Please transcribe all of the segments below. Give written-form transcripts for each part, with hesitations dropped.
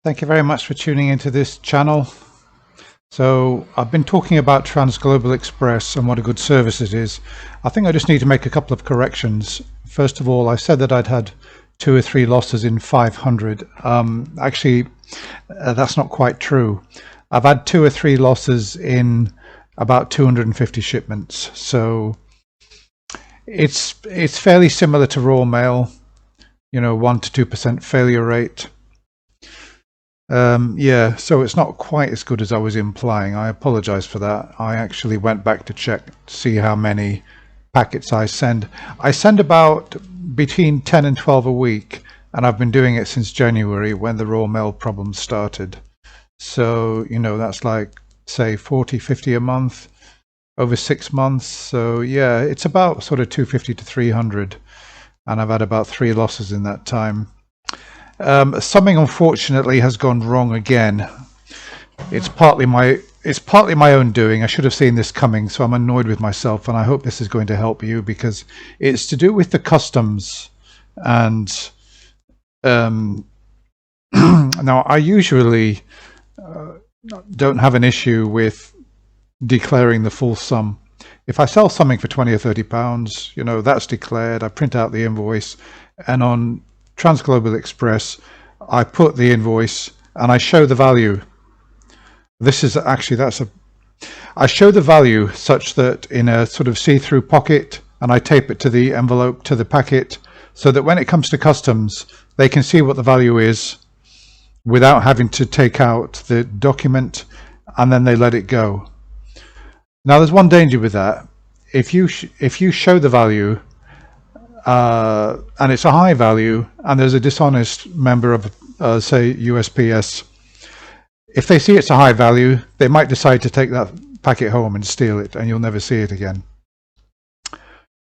Thank you very much for tuning into this channel. So I've been talking about Transglobal Express and what a good service it is. I think I just need to make a couple of corrections. First of all, I said that I'd had 2 or 3 losses in 500. Actually, that's not quite true. I've had 2 or 3 losses in about 250 shipments. So it's fairly similar to raw mail, 1 to 2% failure rate. Yeah, so it's not quite as good as I was implying. I apologize for that. I actually went back to check to see how many packets I send. I send about between 10 and 12 a week, and I've been doing it since January when the raw mail problem started. So, that's like, say, 40, 50 a month over 6 months. So, yeah, it's about sort of 250 to 300, and I've had about 3 losses in that time. Something unfortunately has gone wrong again. It's partly my own doing. I should have seen this coming, so I'm annoyed with myself, and I hope this is going to help you because it's to do with the customs. And now I usually don't have an issue with declaring the full sum. If I sell something for 20 or 30 pounds, that's declared. I print out the invoice, and on Transglobal Express, I put the invoice and I show the value. This is actually, I show the value such that in a sort of see-through pocket, and I tape it to the envelope, to the packet, so that when it comes to customs, they can see what the value is without having to take out the document, and then they let it go. Now, there's one danger with that. If you show the value, and it's a high value, and there's a dishonest member of, say, USPS, if they see it's a high value, they might decide to take that packet home and steal it, and you'll never see it again.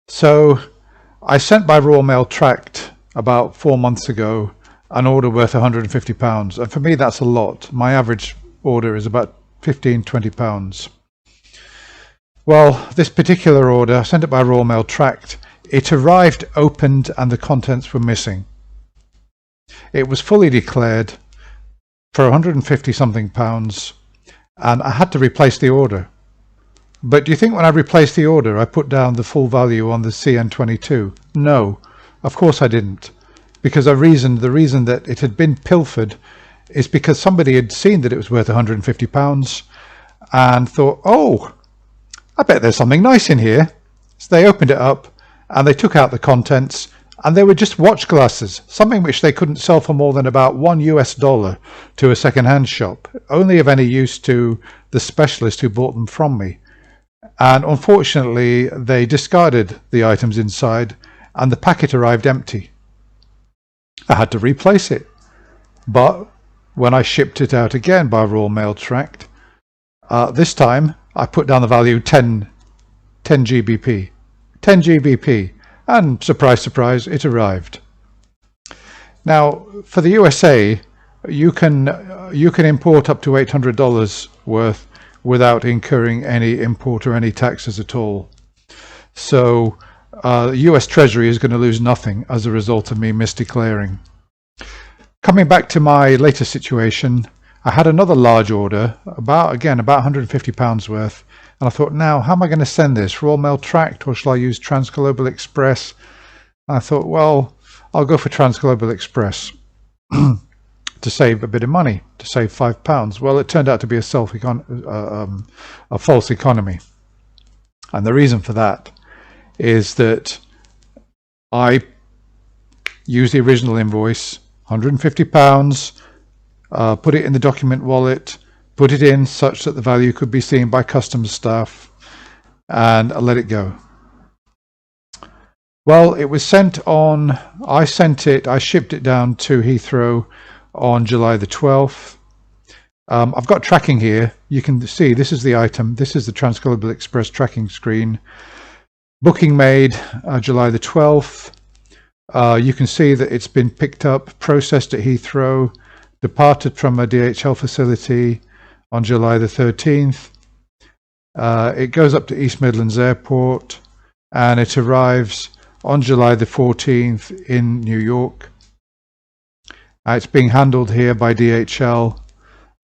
So I sent by raw mail tracked about 4 months ago an order worth £150, and for me that's a lot. My average order is about £15–20. Well, this particular order, I sent it by raw mail tracked. It arrived opened and the contents were missing. It was fully declared for 150 something pounds, and I had to replace the order. But do you think when I replaced the order I put down the full value on the CN22? No, of course I didn't, because the reason that it had been pilfered is because somebody had seen that it was worth 150 pounds and thought, oh, I bet there's something nice in here. So they opened it up and they took out the contents, and they were just watch glasses, something which they couldn't sell for more than about $1 to a second-hand shop, only of any use to the specialist who bought them from me. And unfortunately, they discarded the items inside, and the packet arrived empty. I had to replace it. But when I shipped it out again by raw mail tracked, this time I put down the value 10 GBP. 10 GBP, and surprise, surprise, it arrived. Now, for the USA, you can import up to $800 worth without incurring any import or any taxes at all. So the US Treasury is going to lose nothing as a result of me misdeclaring. Coming back to my latest situation, I had another large order, about £150 worth. And I thought, now, how am I going to send this? Raw mail tracked, or shall I use Transglobal Express? And I thought, well, I'll go for Transglobal Express to save a bit of money, to save £5. Well, it turned out to be a false economy. And the reason for that is that I used the original invoice, £150, put it in the document wallet, put it in such that the value could be seen by customs staff, and I let it go. Well, it was sent on, I shipped it down to Heathrow on July the 12th. I've got tracking here. You can see this is the item. This is the Transglobal Express tracking screen. Booking made July the 12th. You can see that it's been picked up, processed at Heathrow, departed from a DHL facility on July the 13th. It goes up to East Midlands Airport, and it arrives on July the 14th in New York. It's being handled here by DHL,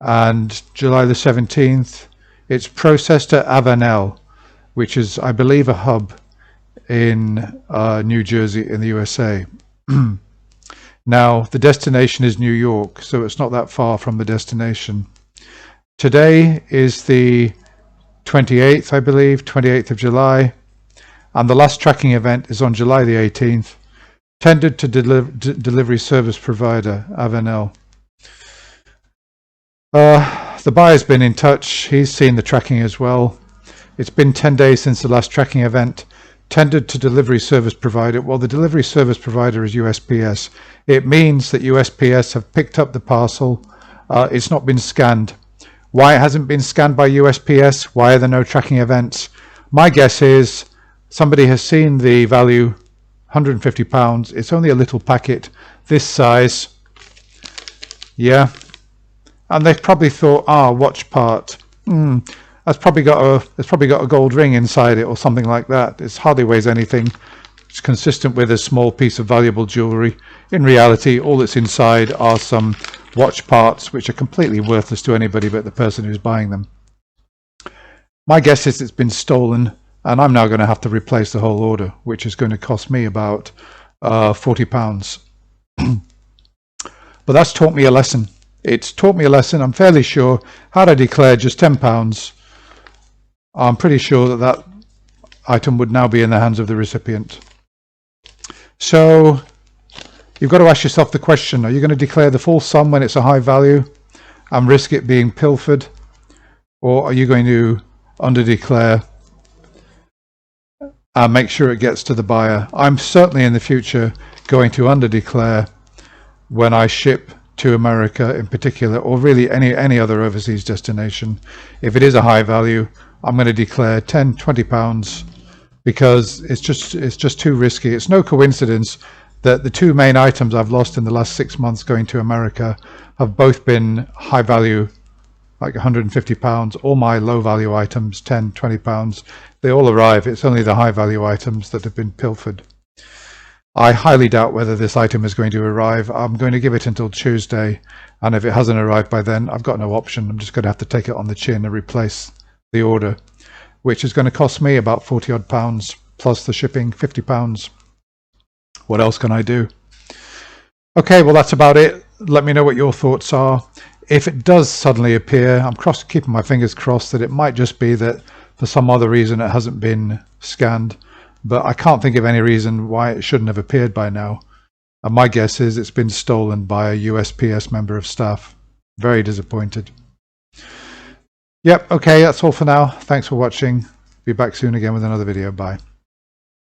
and July the 17th, it's processed at Avenel, which is, I believe, a hub in New Jersey in the USA. Now, the destination is New York, so it's not that far from the destination. Today is the 28th, I believe, 28th of July, and the last tracking event is on July the 18th, tendered to delivery service provider, Avenel. The buyer's been in touch. He's seen the tracking as well. It's been 10 days since the last tracking event. Tendered to delivery service provider. Well, the delivery service provider is USPS. It means that USPS have picked up the parcel. It's not been scanned. Why it hasn't been scanned by USPS? Why are there no tracking events? My guess is somebody has seen the value, £150. It's only a little packet this size. Yeah. And they've probably thought, watch part. It's probably got a gold ring inside it or something like that. It hardly weighs anything. It's consistent with a small piece of valuable jewelry. In reality, all that's inside are some watch parts, which are completely worthless to anybody but the person who's buying them. My guess is it's been stolen, and I'm now going to have to replace the whole order, which is going to cost me about £40. But that's taught me a lesson. It's taught me a lesson. I'm fairly sure, had I declared just £10, I'm pretty sure that that item would now be in the hands of the recipient. So you've got to ask yourself the question, are you going to declare the full sum when it's a high value and risk it being pilfered? Or are you going to underdeclare and make sure it gets to the buyer? I'm certainly in the future going to underdeclare when I ship to America in particular, or really any other overseas destination. If it is a high value, I'm going to declare £10–20 because it's just too risky. It's no coincidence that the two main items I've lost in the last 6 months going to America have both been high value, like £150. All my low value items, £10–20, they all arrive. It's only the high value items that have been pilfered. I highly doubt whether this item is going to arrive. I'm going to give it until Tuesday, and if it hasn't arrived by then, I've got no option. I'm just going to have to take it on the chin and replace the order, which is going to cost me about £40 plus the shipping, £50. What else can I do? Okay, well, that's about it. Let me know what your thoughts are. If it does suddenly appear, I'm keeping my fingers crossed that it might just be that for some other reason it hasn't been scanned. But I can't think of any reason why it shouldn't have appeared by now. And my guess is it's been stolen by a USPS member of staff. Very disappointed. Yep, okay, that's all for now. Thanks for watching. Be back soon again with another video. Bye.